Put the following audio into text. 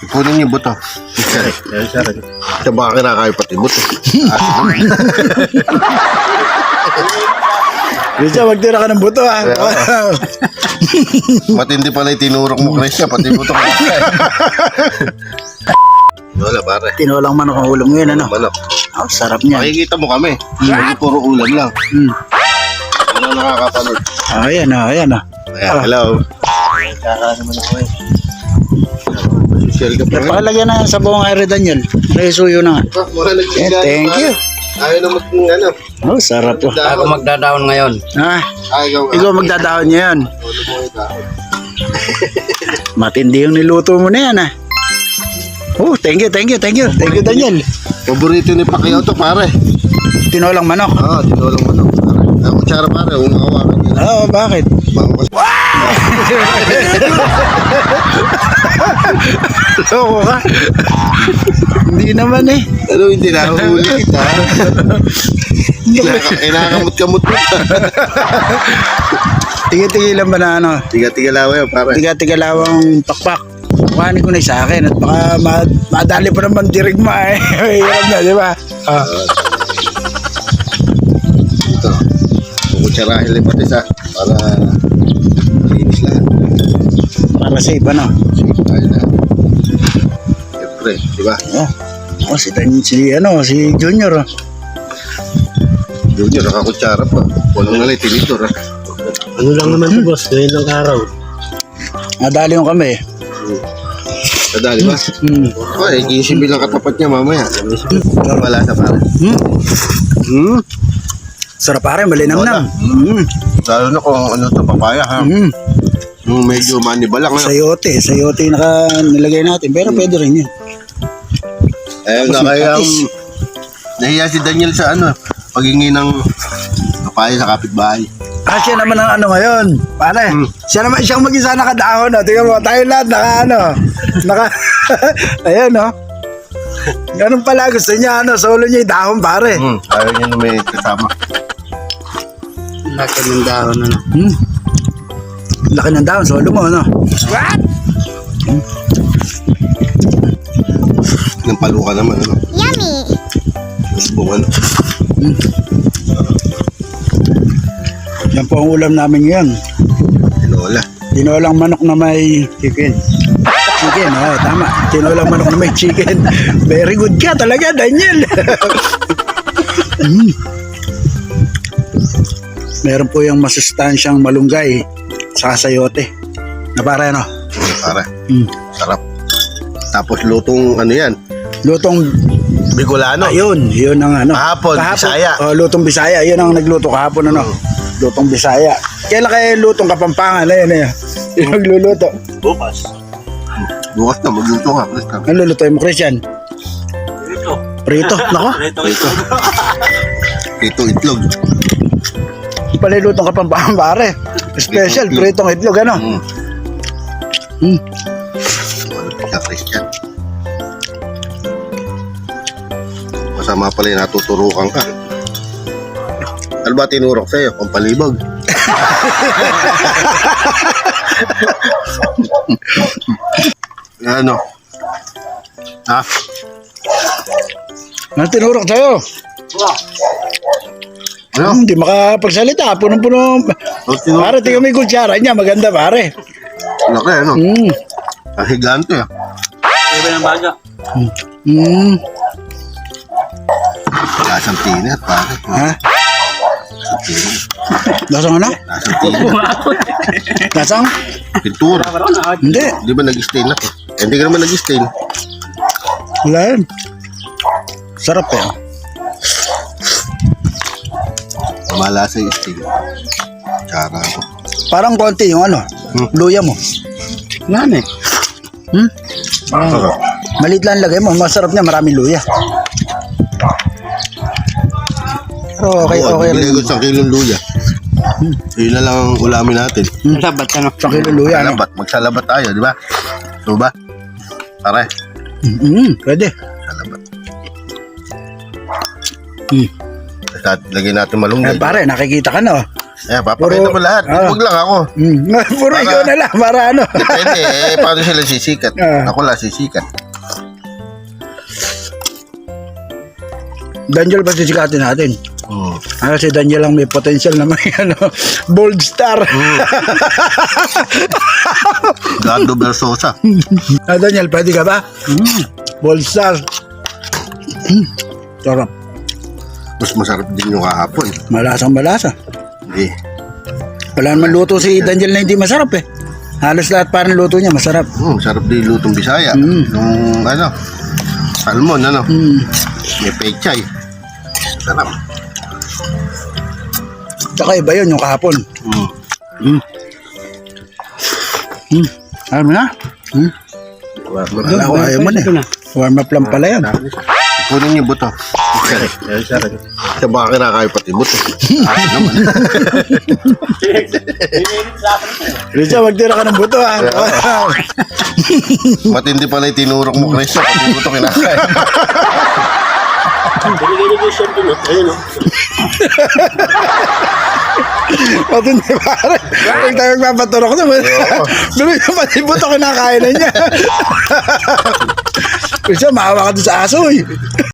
Ipunin niyo buto. Ito baka kinakain pati buto. Christian, magtira ka ng buto ha. Matindi pala yung tinurok mo, Christian. Pati buto ka. Wala pare. Tinolang manok ang ulam ngayon, ano? Manok. Oh, sarap niya. Makikita mo kami. Hindi puro ulam lang. Ano nakakapanood? Ayan, ayan. Ayan, hello. Kakain naman ako eh. Social ka pa rin. Pakalagyan na sa buong Aire Daniel. Resuyo na nga. Thank you. Ayaw naman kung ano. Oh, sarap po. Ako magdadaon ngayon. Ah, Ayaw. ikaw magdadahon niya yan. Matindi yung niluto mo na yan, ah. Oh, thank you Daniel. Paborito ni Pacquiao to pare. Tinolang manok. Oo, tinulang mo no. Ang kutsara pare, umahawakan niya. Oo, bakit? Loko ka. Hindi naman eh. Ano, hindi nahuli kita. Kinakamot-kamot mo. Tiga-tigilan ba na ano? Tiga-tiga lawa yun pare. Tiga-tigalawang pakpak. Kuhanin ko na sa akin at baka madali pa naman dirigma eh. Hirap na, di ba? Ah. Ito. Kukutsarahin lang pati sa para malinis lahat. Para safe, ano? Sige, tayo na. Siyempre, di ba? Oh, si Junior. Oh. Junior, nakakutsara pa. Walang nalay, tinitor ha. Ano lang naman ito, boss? Ngayon lang araw. Nadali yung kami. Nadali ba? Ay, 15 bilang katapat niya mamaya. Wala sa pare. Sarap pare, malinamnam. Lalo na kung ano to, papaya ha. Yung medyo manibalang ha. Sayote nilagay natin. Pero pwede rin yun. Eh, Tapos na kaya patis. nahiya si Daniel sa ano, paghingi ng papaya sa kapitbahay. Siya naman ang ano ngayon. Pare, siya naman siyang mag-isa nakadahon. Oh. Tingnan mo, tayo lahat Ayan o. Ganun pala, gusto niya sa ulo niya yung dahon pare. Ayaw niya na may kasama. Laki ng dahon, ano? Laki ng dahon sa ulo mo, ano? What? Ng paluka naman, ano? Yummy! Mas bungan. Yan po ang ulam namin ngayon. Tinola. Tinolang manok na may chicken. Tama. Tinolang manok na may chicken. Very good ka talaga, Daniel. Meron po yung masustansyang malunggay sa sayote. Na para ano? Para. Sarap. Tapos lutong ano yan? Lutong Bicolano. Ayun, yun ang ano. Kahapon, Bisaya. Oh, lutong Bisaya. Yun ang nagluto kahapon, ano. Lutong Bisaya. Kailan kayo lutong Kapampangan? Ayun. Yung nagluluto. Bukas na, magluto ka. Ano lulutoy mo, Christian? Prito. Nako. Ito itlog. Pala lutong Kapampangan, pare. Special, pritong itlog, ano. Sa Christian. Masama pala yung natuturukan ka. Ano ba tinurok sa'yo? Pampalibog. Ano? Ha? Ano tinurok sa'yo? Ano? Hindi makapagsalita. Punong-puno. Pare, tingnan mo yung kutsara niya. Maganda, pare. Laki, ano? Ang higante, ah. Iba ng baga. Lasang tinat, pare. Ha? Lasang ano? Lasang tinat. Lasang? Pintura. Hindi. Di ba nag-stain na to? Hindi ka naman nag-stain. Wala yun. Sarap eh. Malasa yung stain. Tsara ako. Parang konti yung ano. Luya mo. Yan eh. Sarap. Maliit lang lagay mo. Masarap niya. Maraming luya. Pero okay rin. Bigay ko sa kilong luya. Yun na lang ang ulamin natin. Labat, ano? Sa kilo luya. Ano? Salabat. Magsalabat tayo, di ba? So ba? Pare. Pwede. Salabat. Lagyan natin malunggay. Pare, nakikita ka na. Papakita mo lahat. Ah. Huwag lang ako. Puro Para- ikaw na lang, para ano. Depende, paano sila sisikat? Ah. Ako lang sisikat. Daniel pa sisikatin natin. Si Daniel lang may potential na may ano, bold star. Gado Versosa. Daniel, pwede ka ba? Bold star. Sarap. Mas masarap din yung kahapon. Malasang malasa. Hindi. Wala naman luto si Daniel na hindi masarap eh. Halos lahat parang luto niya masarap. Sarap din yung lutong Bisaya. Yung ano, salmon, ano. May pechay. Sarap. Tsaka iba yun yung kahapon. Ayaw mo na? Wala ko, ayaw mo na. Warm up lang pala yan. Kunin yung buto. Sa baka kinakain pati buto. Akin naman. Risa, magtira ka ng buto ha. Matindi pala yung tinurok mo, Chris. Pati buto kinakain. Delegation din. Ayun o. Matindi pare. Pag tayo magpapaturok naman. Duloy na pati buto kinakain na niya. Risa, maawa ka doon sa aso eh.